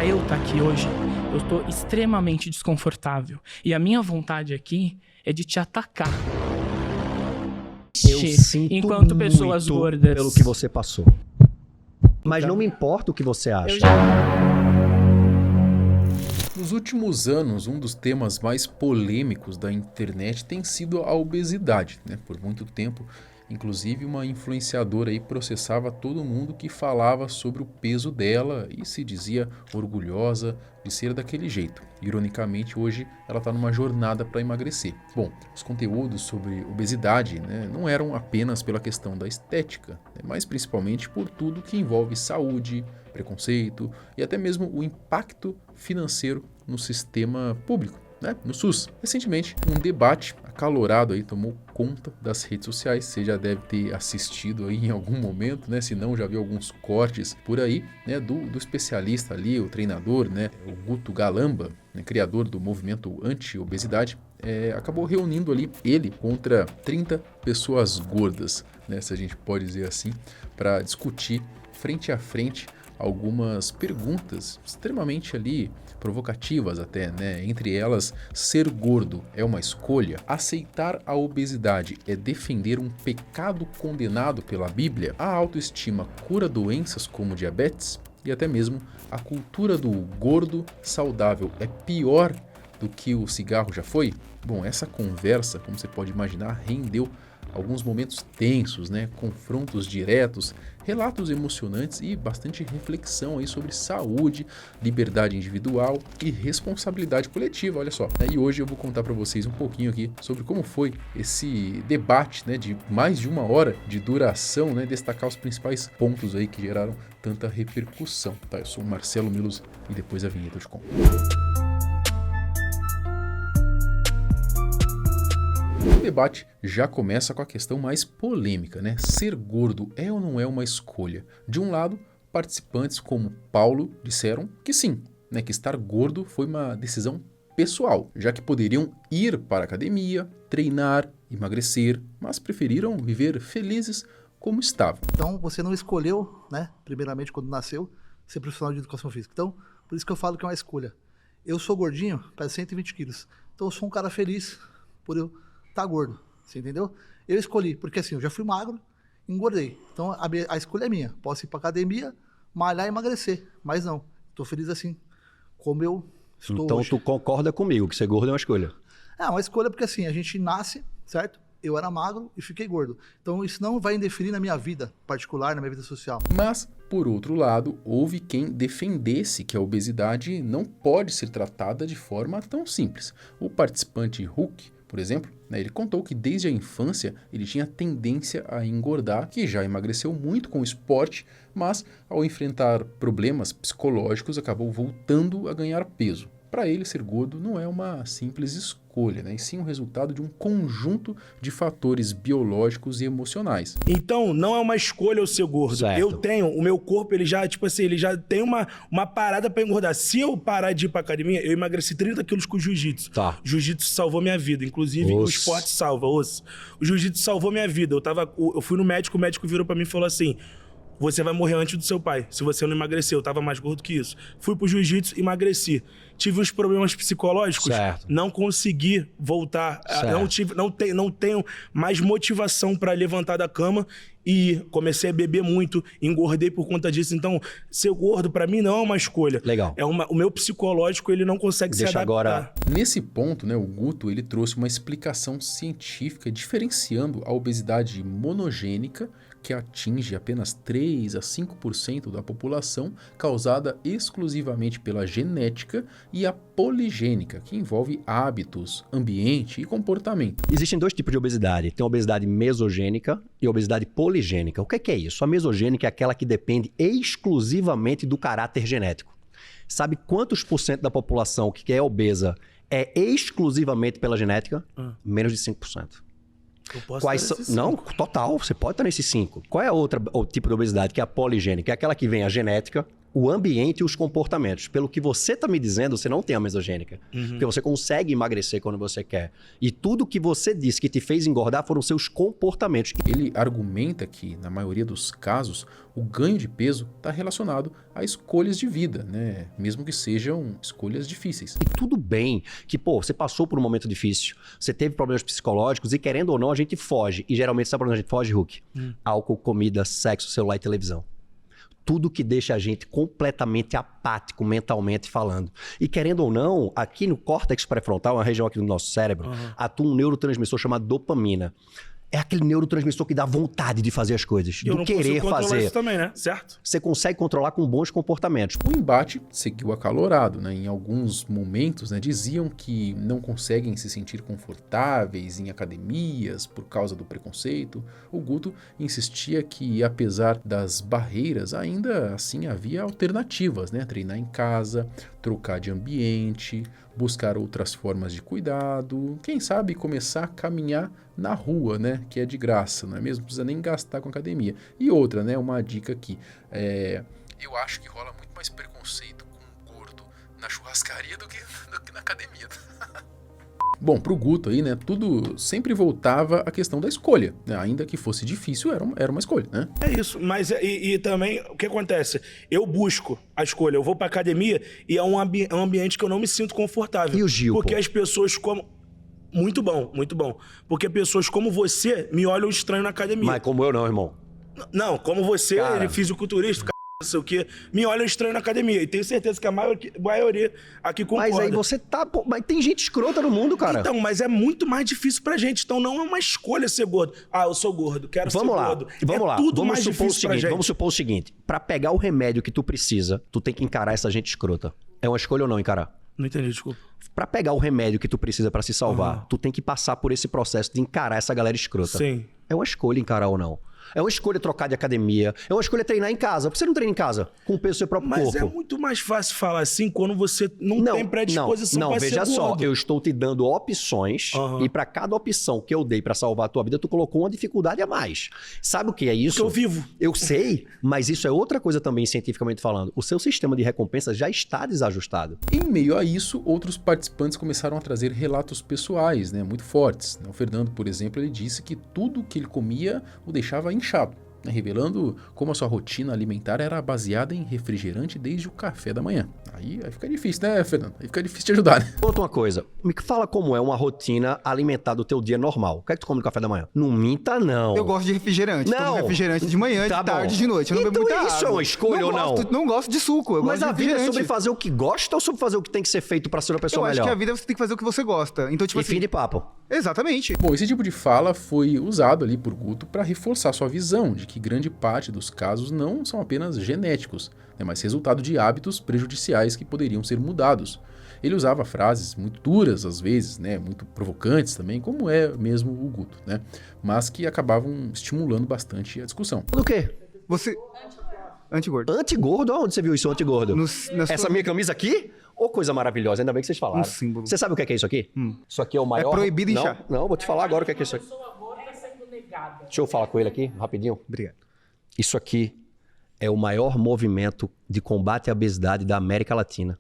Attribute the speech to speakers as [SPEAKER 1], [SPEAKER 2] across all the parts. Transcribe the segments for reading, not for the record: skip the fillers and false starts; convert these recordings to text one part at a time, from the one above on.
[SPEAKER 1] Para eu estar aqui hoje, eu estou extremamente desconfortável. E a minha vontade aqui é de te atacar.
[SPEAKER 2] Eu sinto
[SPEAKER 1] enquanto pessoas
[SPEAKER 2] muito
[SPEAKER 1] gordas.
[SPEAKER 2] pelo que você passou. Mas não me importa o que você acha.
[SPEAKER 3] Nos últimos anos, um dos temas mais polêmicos da internet tem sido a obesidade, né? Por muito tempo, inclusive uma influenciadora aí processava todo mundo que falava sobre o peso dela e se dizia orgulhosa de ser daquele jeito. Ironicamente, hoje ela está numa jornada para emagrecer. Bom, os conteúdos sobre obesidade, né, não eram apenas pela questão da estética, né, mas principalmente por tudo que envolve saúde, preconceito e até mesmo o impacto financeiro no sistema público, né, no SUS. Recentemente, um debate acalorado aí tomou conta das redes sociais. Você já deve ter assistido aí em algum momento, né? Se não, já viu alguns cortes por aí, né? Do especialista ali, o treinador, né? O Guto Galamba, né? Criador do movimento anti-obesidade, acabou reunindo ali ele contra 30 pessoas gordas, né? Se a gente pode dizer assim, para discutir frente a frente algumas perguntas extremamente ali provocativas até, né? Entre elas, ser gordo é uma escolha? Aceitar a obesidade é defender um pecado condenado pela Bíblia? A autoestima cura doenças como diabetes? E até mesmo a cultura do gordo saudável é pior do que o cigarro já foi? Bom, essa conversa, como você pode imaginar, rendeu alguns momentos tensos, né? Confrontos diretos, relatos emocionantes e bastante reflexão aí sobre saúde, liberdade individual e responsabilidade coletiva, olha só. E hoje eu vou contar para vocês um pouquinho aqui sobre como foi esse debate, né, de mais de 1 hora de duração, né, destacar os principais pontos aí que geraram tanta repercussão. Tá, eu sou o Marcelo Milos e depois a vinheta eu te conto. O debate já começa com a questão mais polêmica, né? Ser gordo é ou não é uma escolha? De um lado, participantes como Paulo disseram que sim, né? Que estar gordo foi uma decisão pessoal, já que poderiam ir para a academia, treinar, emagrecer, mas preferiram viver felizes como estavam.
[SPEAKER 4] Então, você não escolheu, né? Primeiramente, quando nasceu, ser profissional de educação física. Então, por isso que eu falo que é uma escolha. Eu sou gordinho, peso 120 quilos. Então, eu sou um cara feliz por eu tá gordo, você entendeu? Eu escolhi, porque assim, eu já fui magro, engordei. Então a escolha é minha. Posso ir pra academia, malhar e emagrecer. Mas não, tô feliz assim, como eu estou
[SPEAKER 2] Então
[SPEAKER 4] hoje.
[SPEAKER 2] tu concorda comigo que ser gordo é uma escolha?
[SPEAKER 4] É uma escolha porque assim, a gente nasce, certo? Eu era magro e fiquei gordo. Então isso não vai interferir na minha vida particular, na minha vida social.
[SPEAKER 3] Mas, por outro lado, houve quem defendesse que a obesidade não pode ser tratada de forma tão simples. O participante Hulk, por exemplo, né, ele contou que desde a infância ele tinha tendência a engordar, que já emagreceu muito com o esporte, mas ao enfrentar problemas psicológicos acabou voltando a ganhar peso. Para ele, ser gordo não é uma simples escolha, né, e sim o resultado de um conjunto de fatores biológicos e emocionais.
[SPEAKER 5] Então, não é uma escolha eu ser gordo.
[SPEAKER 2] Certo.
[SPEAKER 5] Eu tenho, o meu corpo, ele já, tipo assim, ele já tem uma parada pra engordar. Se eu parar de ir pra academia, eu emagreci 30 quilos com o jiu-jitsu.
[SPEAKER 2] Tá.
[SPEAKER 5] Jiu-jitsu salvou minha vida. Inclusive, o esporte salva, osso. O jiu-jitsu salvou minha vida. Eu fui no médico, o médico virou pra mim e falou assim: você vai morrer antes do seu pai, se você não emagrecer. Eu tava mais gordo que isso. Fui pro jiu-jitsu, emagreci. Tive uns problemas psicológicos,
[SPEAKER 2] Certo.
[SPEAKER 5] não consegui voltar. Não tenho mais motivação pra levantar da cama e comecei a beber muito, engordei por conta disso. Então, ser gordo pra mim não é uma escolha.
[SPEAKER 2] Legal.
[SPEAKER 5] O meu psicológico, ele não consegue se
[SPEAKER 2] Deixa
[SPEAKER 5] adaptar.
[SPEAKER 2] agora.
[SPEAKER 3] Nesse ponto, né, o Guto ele trouxe uma explicação científica diferenciando a obesidade monogênica, que atinge apenas 3 a 5% da população, causada exclusivamente pela genética, e a poligênica, que envolve hábitos, ambiente e comportamento.
[SPEAKER 2] Existem dois tipos de obesidade. Tem a obesidade mesogênica e a obesidade poligênica. O que é isso? A mesogênica é aquela que depende exclusivamente do caráter genético. Sabe quantos por cento da população que é obesa é exclusivamente pela genética? Menos de 5%.
[SPEAKER 5] Eu posso
[SPEAKER 2] Quais
[SPEAKER 5] estar
[SPEAKER 2] são?
[SPEAKER 5] nesse
[SPEAKER 2] Não,
[SPEAKER 5] cinco.
[SPEAKER 2] total. Você pode estar nesses 5. Qual é o tipo de obesidade que é a poligênica? É aquela que vem a genética, o ambiente e os comportamentos. Pelo que você está me dizendo, você não tem a mesogênica. Porque você consegue emagrecer quando você quer. E tudo que você disse que te fez engordar foram seus comportamentos.
[SPEAKER 3] Ele argumenta que, na maioria dos casos, o ganho de peso está relacionado a escolhas de vida, né? Mesmo que sejam escolhas difíceis.
[SPEAKER 2] E tudo bem que, você passou por um momento difícil, você teve problemas psicológicos e, querendo ou não, a gente foge. E geralmente, sabe pra onde a gente foge, Hulk? Álcool, comida, sexo, celular e televisão. Tudo que deixa a gente completamente apático mentalmente falando. E querendo ou não, aqui no córtex pré-frontal, uma região aqui do nosso cérebro, atua um neurotransmissor chamado dopamina. É aquele neurotransmissor que dá vontade de fazer as coisas, do querer fazer.
[SPEAKER 5] Isso também, né? Certo?
[SPEAKER 2] Você consegue controlar com bons comportamentos.
[SPEAKER 3] O embate seguiu acalorado, né? Em alguns momentos, né, diziam que não conseguem se sentir confortáveis em academias por causa do preconceito. O Guto insistia que, apesar das barreiras, ainda assim havia alternativas, né? Treinar em casa, trocar de ambiente, buscar outras formas de cuidado, quem sabe começar a caminhar na rua, né, que é de graça, não é mesmo? Não precisa nem gastar com academia. E outra, né, uma dica aqui, eu acho que rola muito mais preconceito com gordo na churrascaria do que na academia. Bom, pro Guto aí, né, tudo sempre voltava à questão da escolha, né? Ainda que fosse difícil, era uma escolha, né?
[SPEAKER 5] É isso, mas e também, o que acontece? Eu busco a escolha, eu vou pra academia e é um ambiente que eu não me sinto confortável.
[SPEAKER 2] E o Gil,
[SPEAKER 5] porque as pessoas como... Muito bom, muito bom. Porque pessoas como você me olham estranho na academia.
[SPEAKER 2] Mas como eu não, irmão.
[SPEAKER 5] Não, como você,
[SPEAKER 2] Cara.
[SPEAKER 5] ele fisiculturista, não sei o quê, me olham estranho na academia. E tenho certeza que a maioria aqui concorda.
[SPEAKER 2] Mas aí você tá... mas tem gente escrota no mundo, cara.
[SPEAKER 5] Então, mas é muito mais difícil pra gente. Então não é uma escolha ser gordo. Ah, eu sou gordo, quero ser gordo.
[SPEAKER 2] Vamos lá.
[SPEAKER 5] Tudo
[SPEAKER 2] Vamos
[SPEAKER 5] mais
[SPEAKER 2] supor
[SPEAKER 5] difícil pra gente.
[SPEAKER 2] Vamos supor o seguinte. Pra pegar o remédio que tu precisa, tu tem que encarar essa gente escrota. É uma escolha ou não encarar?
[SPEAKER 5] Não entendi, desculpa.
[SPEAKER 2] Pra pegar o remédio que tu precisa pra se salvar, tu tem que passar por esse processo de encarar essa galera escrota.
[SPEAKER 5] Sim.
[SPEAKER 2] É uma escolha encarar ou não. É uma escolha trocar de academia. É uma escolha treinar em casa. Por que você não treina em casa? Com o peso do seu próprio corpo.
[SPEAKER 5] Mas é muito mais fácil falar assim quando você não tem predisposição pra ser
[SPEAKER 2] veja só.
[SPEAKER 5] gordo.
[SPEAKER 2] Eu estou te dando opções e pra cada opção que eu dei pra salvar a tua vida, tu colocou uma dificuldade a mais. Sabe o que é isso?
[SPEAKER 5] Porque eu vivo.
[SPEAKER 2] Eu sei, mas isso é outra coisa também cientificamente falando. O seu sistema de recompensa já está desajustado.
[SPEAKER 3] Em meio a isso, outros participantes começaram a trazer relatos pessoais, né, muito fortes. O Fernando, por exemplo, ele disse que tudo que ele comia o deixava inchado, né, revelando como a sua rotina alimentar era baseada em refrigerante desde o café da manhã. Aí fica difícil, né, Fernando? Aí fica difícil te ajudar, né?
[SPEAKER 2] Outra uma coisa, me fala como é uma rotina alimentar do teu dia normal. O que é que tu come no café da manhã? Não minta, não.
[SPEAKER 6] Eu gosto de refrigerante.
[SPEAKER 2] Não.
[SPEAKER 6] Tomo refrigerante de manhã,
[SPEAKER 2] Tá
[SPEAKER 6] de tarde,
[SPEAKER 2] bom.
[SPEAKER 6] de noite. Eu não bebo
[SPEAKER 2] Então
[SPEAKER 6] muita
[SPEAKER 2] isso
[SPEAKER 6] água.
[SPEAKER 2] é uma escolha ou não?
[SPEAKER 6] Não gosto de suco. Eu
[SPEAKER 2] Mas
[SPEAKER 6] gosto
[SPEAKER 2] a
[SPEAKER 6] de
[SPEAKER 2] vida é
[SPEAKER 6] refrigerante.
[SPEAKER 2] sobre fazer o que gosta ou sobre fazer o que tem que ser feito pra ser uma pessoa
[SPEAKER 6] Eu acho
[SPEAKER 2] melhor?
[SPEAKER 6] que a vida você tem que fazer o que você gosta. Então, tipo
[SPEAKER 2] E
[SPEAKER 6] assim...
[SPEAKER 2] fim de papo.
[SPEAKER 6] Exatamente.
[SPEAKER 3] Bom, esse tipo de fala foi usado ali por Guto para reforçar sua visão de que grande parte dos casos não são apenas genéticos, né, mas resultado de hábitos prejudiciais que poderiam ser mudados. Ele usava frases muito duras às vezes, né, muito provocantes também, como é mesmo o Guto, né, mas que acabavam estimulando bastante a discussão.
[SPEAKER 2] Do quê?
[SPEAKER 6] Você... Antigordo.
[SPEAKER 2] Antigordo? Onde você viu isso, antigordo?
[SPEAKER 6] Na
[SPEAKER 2] Essa
[SPEAKER 6] sua-
[SPEAKER 2] minha camisa aqui? Ô, coisa maravilhosa, ainda bem que vocês falaram.
[SPEAKER 6] Um símbolo.
[SPEAKER 2] Você sabe o que é isso aqui? Isso aqui é o maior...
[SPEAKER 6] É proibido inchar.
[SPEAKER 2] Não, vou te falar agora o que é isso aqui. Deixa eu falar com ele aqui, rapidinho.
[SPEAKER 6] Obrigado.
[SPEAKER 2] Isso aqui é o maior movimento de combate à obesidade da América Latina.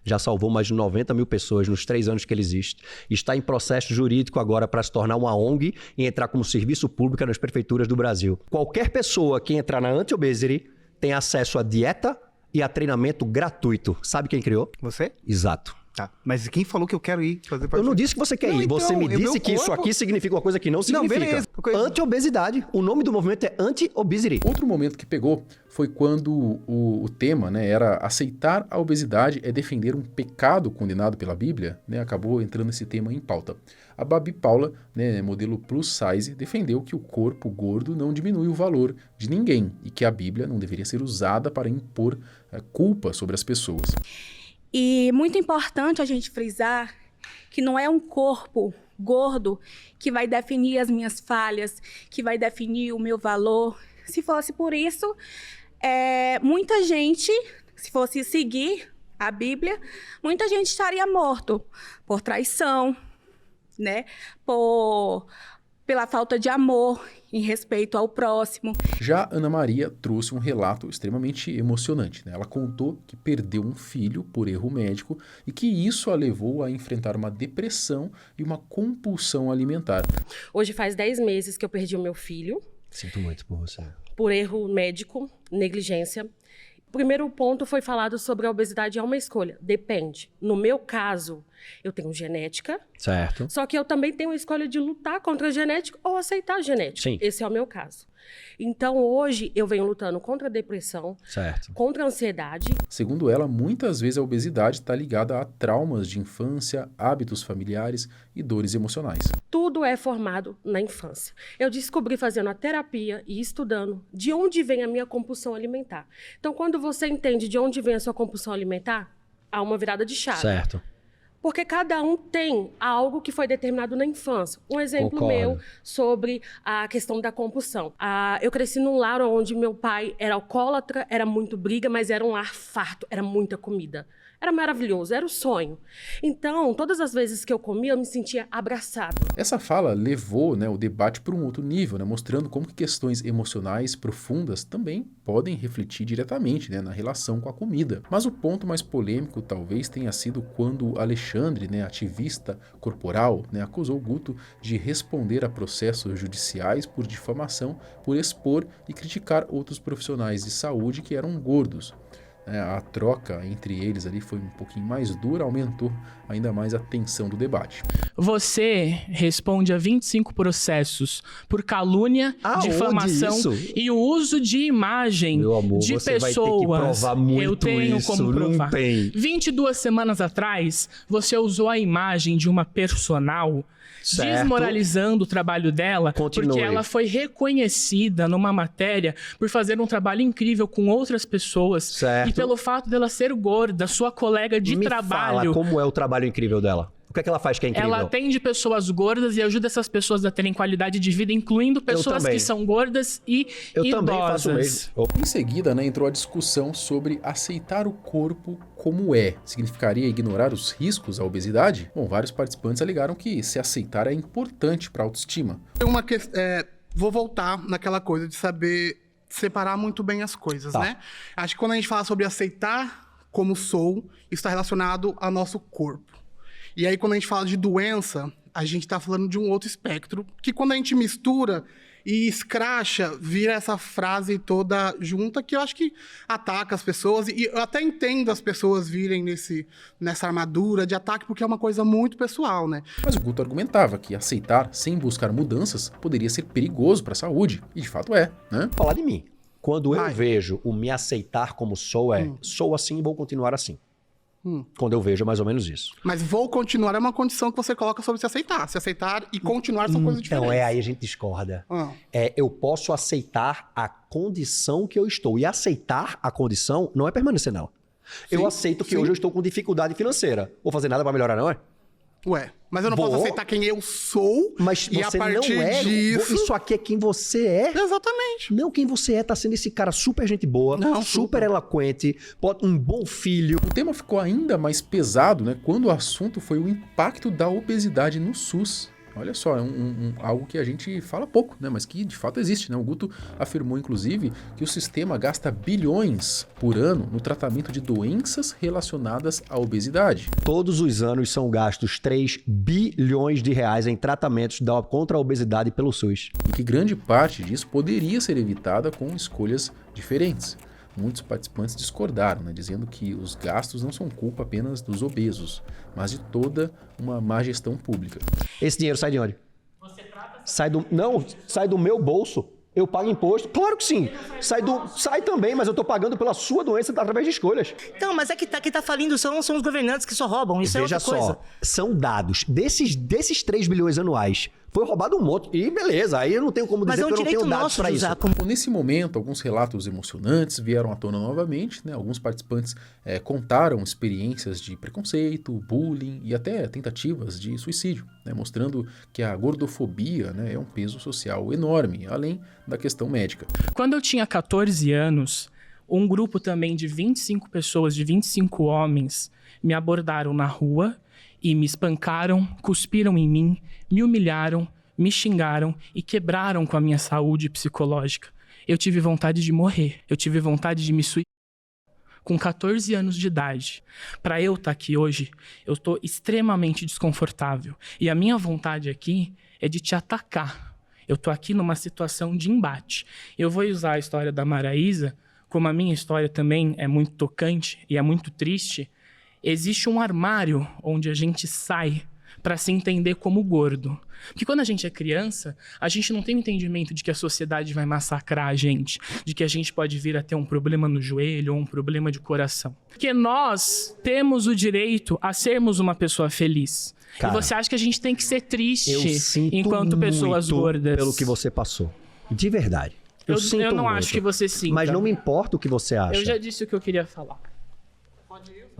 [SPEAKER 2] Já salvou mais de 90 mil pessoas nos 3 anos que ele existe. Está em processo jurídico agora para se tornar uma ONG e entrar como serviço público nas prefeituras do Brasil. Qualquer pessoa que entrar na Anti-Obesity tem acesso a dieta e a treinamento gratuito. Sabe quem criou?
[SPEAKER 6] Você?
[SPEAKER 2] Exato.
[SPEAKER 6] Tá. Mas quem falou que eu quero ir fazer
[SPEAKER 2] Eu
[SPEAKER 6] parte?
[SPEAKER 2] não disse que você quer
[SPEAKER 6] Não,
[SPEAKER 2] ir.
[SPEAKER 6] então,
[SPEAKER 2] Você me
[SPEAKER 6] é meu
[SPEAKER 2] disse que isso
[SPEAKER 6] corpo.
[SPEAKER 2] aqui significa uma coisa que não significa.
[SPEAKER 6] beleza.
[SPEAKER 2] Anti-obesidade. O nome do movimento é Anti-Obesity.
[SPEAKER 3] Outro momento que pegou foi quando o tema, né, era aceitar a obesidade é defender um pecado condenado pela Bíblia, né, acabou entrando esse tema em pauta. A Babi Paula, né, modelo plus size, defendeu que o corpo gordo não diminui o valor de ninguém e que a Bíblia não deveria ser usada para impor culpa sobre as pessoas.
[SPEAKER 7] E muito importante a gente frisar que não é um corpo gordo que vai definir as minhas falhas, que vai definir o meu valor. Se fosse por isso, muita gente, se fosse seguir a Bíblia, muita gente estaria morto por traição, né? Por pela falta de amor em respeito ao próximo.
[SPEAKER 3] Já Ana Maria trouxe um relato extremamente emocionante, né? Ela contou que perdeu um filho por erro médico e que isso a levou a enfrentar uma depressão e uma compulsão alimentar.
[SPEAKER 8] Hoje faz 10 meses que eu perdi o meu filho.
[SPEAKER 2] Sinto muito por você.
[SPEAKER 8] Por erro médico, negligência. O primeiro ponto foi falado sobre a obesidade é uma escolha. Depende. No meu caso, eu tenho genética.
[SPEAKER 2] Certo.
[SPEAKER 8] Só que eu também tenho a escolha de lutar contra a genética ou aceitar a genética.
[SPEAKER 2] Sim.
[SPEAKER 8] Esse é o meu caso. Então, hoje, eu venho lutando contra a depressão,
[SPEAKER 2] Certo.
[SPEAKER 8] contra a ansiedade.
[SPEAKER 3] Segundo ela, muitas vezes a obesidade está ligada a traumas de infância, hábitos familiares e dores emocionais.
[SPEAKER 8] Tudo é formado na infância. Eu descobri fazendo a terapia e estudando de onde vem a minha compulsão alimentar. Então, quando você entende de onde vem a sua compulsão alimentar, há uma virada de chave.
[SPEAKER 2] Certo.
[SPEAKER 8] Porque cada um tem algo que foi determinado na infância. Um exemplo
[SPEAKER 2] Concordo.
[SPEAKER 8] meu sobre a questão da compulsão. Eu cresci num lar onde meu pai era alcoólatra, era muito briga, mas era um lar farto, era muita comida. Era maravilhoso, era o sonho. Então, todas as vezes que eu comia, eu me sentia abraçado.
[SPEAKER 3] Essa fala levou, né, o debate para um outro nível, né, mostrando como que questões emocionais profundas também podem refletir diretamente, né, na relação com a comida. Mas o ponto mais polêmico talvez tenha sido quando Alexandre, né, ativista corporal, né, acusou Guto de responder a processos judiciais por difamação, por expor e criticar outros profissionais de saúde que eram gordos. A troca entre eles ali foi um pouquinho mais dura, aumentou ainda mais a tensão do debate.
[SPEAKER 1] Você responde a 25 processos por calúnia,
[SPEAKER 2] Aonde
[SPEAKER 1] difamação
[SPEAKER 2] isso?
[SPEAKER 1] e o uso de imagem
[SPEAKER 2] Meu amor,
[SPEAKER 1] de
[SPEAKER 2] você vai ter que
[SPEAKER 1] pessoas.
[SPEAKER 2] provar muito
[SPEAKER 1] Eu tenho
[SPEAKER 2] isso,
[SPEAKER 1] como
[SPEAKER 2] não
[SPEAKER 1] provar.
[SPEAKER 2] tem.
[SPEAKER 1] 22 semanas atrás, você usou a imagem de uma personal
[SPEAKER 2] Certo.
[SPEAKER 1] desmoralizando o trabalho dela,
[SPEAKER 2] Continue.
[SPEAKER 1] porque ela foi reconhecida numa matéria por fazer um trabalho incrível com outras pessoas.
[SPEAKER 2] Certo.
[SPEAKER 1] E pelo fato dela ser gorda, sua colega de
[SPEAKER 2] Me
[SPEAKER 1] trabalho.
[SPEAKER 2] fala como é o trabalho incrível dela. O que é que ela faz que é incrível?
[SPEAKER 1] Ela atende pessoas gordas e ajuda essas pessoas a terem qualidade de vida, incluindo pessoas
[SPEAKER 2] também.
[SPEAKER 1] que são gordas e
[SPEAKER 2] Eu
[SPEAKER 1] idosas.
[SPEAKER 2] também faço o mesmo. Opa.
[SPEAKER 3] Em seguida, né, entrou a discussão sobre aceitar o corpo como é. Significaria ignorar os riscos à obesidade? Bom, vários participantes alegaram que se aceitar é importante para a autoestima.
[SPEAKER 9] Uma vou voltar naquela coisa de saber separar muito bem as coisas,
[SPEAKER 2] Tá.
[SPEAKER 9] né? Acho que quando a gente fala sobre aceitar como sou, isso está relacionado ao nosso corpo. E aí, quando a gente fala de doença, a gente está falando de um outro espectro, que quando a gente mistura e escracha, vira essa frase toda junta, que eu acho que ataca as pessoas. E eu até entendo as pessoas virem nessa armadura de ataque, porque é uma coisa muito pessoal, né?
[SPEAKER 3] Mas o Guto argumentava que aceitar sem buscar mudanças poderia ser perigoso para a saúde. E de fato é, né?
[SPEAKER 2] Falar de mim. Quando eu
[SPEAKER 9] Vai.
[SPEAKER 2] vejo o me aceitar como sou, sou assim e vou continuar assim. Quando eu vejo é mais ou menos isso.
[SPEAKER 9] Mas vou continuar é uma condição que você coloca sobre se aceitar. Se aceitar e continuar são coisas diferentes.
[SPEAKER 2] Então, aí a gente discorda.
[SPEAKER 9] Ah.
[SPEAKER 2] Eu posso aceitar a condição que eu estou. E aceitar a condição não é permanecer, não. Eu
[SPEAKER 9] Sim,
[SPEAKER 2] aceito que
[SPEAKER 9] sim.
[SPEAKER 2] hoje eu estou com dificuldade financeira. Vou fazer nada para melhorar, não é?
[SPEAKER 9] Ué, mas eu não
[SPEAKER 2] Vou.
[SPEAKER 9] posso aceitar quem eu sou
[SPEAKER 2] Mas
[SPEAKER 9] e a
[SPEAKER 2] você
[SPEAKER 9] partir
[SPEAKER 2] não é.
[SPEAKER 9] disso...
[SPEAKER 2] Isso aqui é quem você é.
[SPEAKER 9] Exatamente.
[SPEAKER 2] Não quem você é, tá sendo esse cara super gente boa,
[SPEAKER 9] Não,
[SPEAKER 2] super eloquente, um bom filho.
[SPEAKER 3] O tema ficou ainda mais pesado, né, quando o assunto foi o impacto da obesidade no SUS. Olha só, é algo que a gente fala pouco, né, mas que de fato existe, né? O Guto afirmou, inclusive, que o sistema gasta bilhões por ano no tratamento de doenças relacionadas à obesidade.
[SPEAKER 2] Todos os anos são gastos 3 bilhões de reais em tratamentos contra a obesidade pelo SUS.
[SPEAKER 3] E que grande parte disso poderia ser evitada com escolhas diferentes. Muitos participantes discordaram, né, dizendo que os gastos não são culpa apenas dos obesos, mas de toda uma má gestão pública.
[SPEAKER 2] Esse dinheiro sai de onde? Sai do meu bolso. Eu pago imposto? Claro que sim. Sai também, mas eu tô pagando pela sua doença através de escolhas.
[SPEAKER 10] Então, mas é que quem tá falindo são os governantes que só roubam. Isso
[SPEAKER 2] Veja
[SPEAKER 10] é outra coisa.
[SPEAKER 2] só, são dados. Desses 3 bilhões anuais, foi roubado um monte. E beleza, aí eu não tenho como
[SPEAKER 10] Mas
[SPEAKER 2] dizer
[SPEAKER 10] é um
[SPEAKER 2] que eu não
[SPEAKER 10] direito
[SPEAKER 2] tenho dados
[SPEAKER 10] nosso
[SPEAKER 2] pra
[SPEAKER 10] de
[SPEAKER 2] isso.
[SPEAKER 10] usar como...
[SPEAKER 3] Bom, nesse momento, alguns relatos emocionantes vieram à tona novamente, né? Alguns participantes contaram experiências de preconceito, bullying e até tentativas de suicídio, né? Mostrando que a gordofobia, né, é um peso social enorme, além da questão médica.
[SPEAKER 1] Quando eu tinha 14 anos, um grupo também de 25 pessoas, de 25 homens, me abordaram na rua e me espancaram, cuspiram em mim, me humilharam, me xingaram e quebraram com a minha saúde psicológica. Eu tive vontade de morrer, eu tive vontade de me suicidar. Com 14 anos de idade. Para eu estar aqui hoje, eu estou extremamente desconfortável. E a minha vontade aqui é de te atacar. Eu estou aqui numa situação de embate. Eu vou usar a história da Maraísa, como a minha história também é muito tocante e é muito triste. Existe um armário onde a gente sai para se entender como gordo. Porque quando a gente é criança, a gente não tem o entendimento de que a sociedade vai massacrar a gente, de que a gente pode vir a ter um problema no joelho ou um problema de coração. Porque nós temos o direito a sermos uma pessoa feliz.
[SPEAKER 2] Cara,
[SPEAKER 1] e você acha que a gente tem que ser triste
[SPEAKER 2] eu sinto
[SPEAKER 1] enquanto pessoas
[SPEAKER 2] muito
[SPEAKER 1] gordas?
[SPEAKER 2] Pelo que você passou. De verdade.
[SPEAKER 1] Eu não acho que você sinta.
[SPEAKER 2] Mas não me importa o que você acha.
[SPEAKER 1] Eu já disse o que eu queria falar.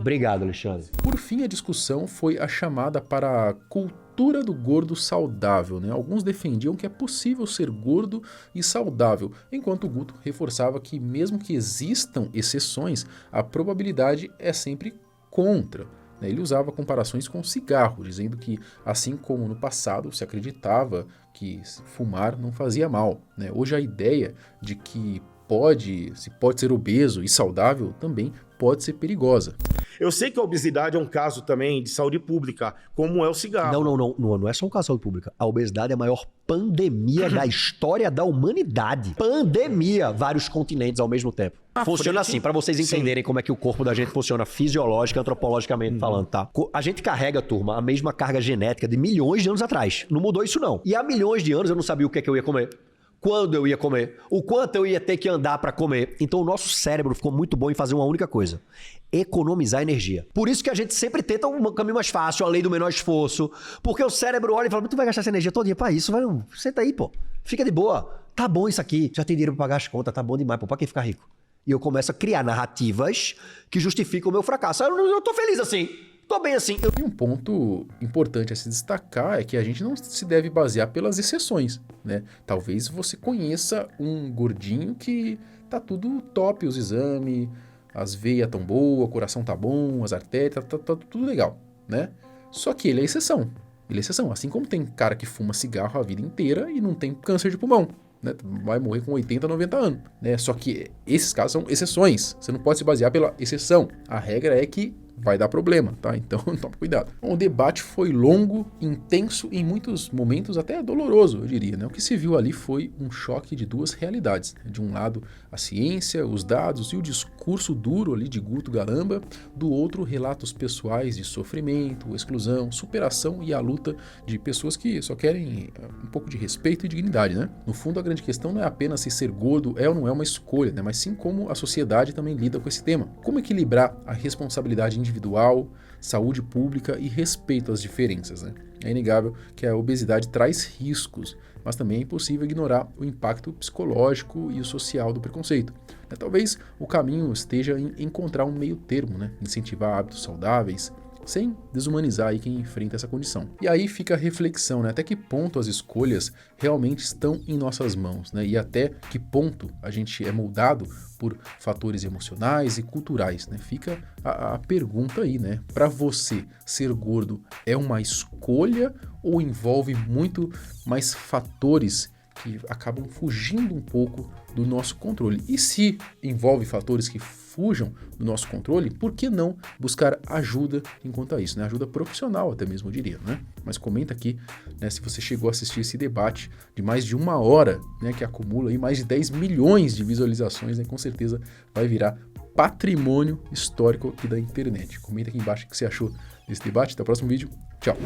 [SPEAKER 2] Obrigado, Alexandre.
[SPEAKER 3] Por fim, a discussão foi a chamada para a cultura do gordo saudável, né? Alguns defendiam que é possível ser gordo e saudável, enquanto o Guto reforçava que mesmo que existam exceções, a probabilidade é sempre contra. Ele usava comparações com cigarro, dizendo que, assim como no passado se acreditava que fumar não fazia mal, né? Hoje a ideia de que se pode ser obeso e saudável também pode ser perigosa.
[SPEAKER 11] Eu sei que a obesidade é um caso também de saúde pública, como é o cigarro.
[SPEAKER 2] Não é só um caso de saúde pública. A obesidade é a maior pandemia da história da humanidade. Pandemia, vários continentes ao mesmo tempo. Funciona assim, para vocês entenderem como é que o corpo da gente funciona fisiológica e antropologicamente falando, tá? A gente carrega, turma, a mesma carga genética de milhões de anos atrás. Não mudou isso, não. E há milhões de anos eu não sabia o que é que eu ia comer. Quando eu ia comer, o quanto eu ia ter que andar para comer. Então o nosso cérebro ficou muito bom em fazer uma única coisa: economizar energia. Por isso que a gente sempre tenta um caminho mais fácil, a lei do menor esforço, porque o cérebro olha e fala: tu vai gastar essa energia todo dia pra isso, vai, senta aí, pô, fica de boa, tá bom isso aqui, já tem dinheiro pra pagar as contas, tá bom demais, pô, pra que ficar rico? E eu começo a criar narrativas que justificam o meu fracasso. Eu tô feliz assim. Tô bem assim.
[SPEAKER 3] E um ponto importante a se destacar é que a gente não se deve basear pelas exceções, né? Talvez você conheça um gordinho que tá tudo top, os exames, as veias tão boas, o coração tá bom, as artérias, tá tudo legal, né? Só que ele é exceção. Ele é exceção. Assim como tem cara que fuma cigarro a vida inteira e não tem câncer de pulmão, né? Vai morrer com 80, 90 anos, né? Só que esses casos são exceções. Você não pode se basear pela exceção. A regra é que vai dar problema, tá? Então, toma cuidado. Bom, o debate foi longo, intenso e em muitos momentos até doloroso, eu diria, né? O que se viu ali foi um choque de duas realidades. De um lado, a ciência, os dados e o discurso duro ali de Guto Galamba. Do outro, relatos pessoais de sofrimento, exclusão, superação e a luta de pessoas que só querem um pouco de respeito e dignidade, né? No fundo, a grande questão não é apenas se ser gordo é ou não é uma escolha, né? Mas sim como a sociedade também lida com esse tema. Como equilibrar a responsabilidade individual, saúde pública e respeito às diferenças, né? É inegável que a obesidade traz riscos, mas também é impossível ignorar o impacto psicológico e o social do preconceito. Talvez o caminho esteja em encontrar um meio termo, né? Incentivar hábitos saudáveis, sem desumanizar aí quem enfrenta essa condição. E aí fica a reflexão, né? Até que ponto as escolhas realmente estão em nossas mãos, né? E até que ponto a gente é moldado por fatores emocionais e culturais, né? Fica a pergunta aí, né? Para você, ser gordo é uma escolha ou envolve muito mais fatores que acabam fugindo um pouco do nosso controle? E se envolve fatores que fujam do nosso controle, por que não buscar ajuda enquanto a isso, né? Ajuda profissional até mesmo, eu diria, né? Mas comenta aqui, né, se você chegou a assistir esse debate de mais de 1 hora, né, que acumula aí mais de 10 milhões de visualizações, né? Com certeza vai virar patrimônio histórico aqui da internet. Comenta aqui embaixo o que você achou desse debate. Até o próximo vídeo. Tchau!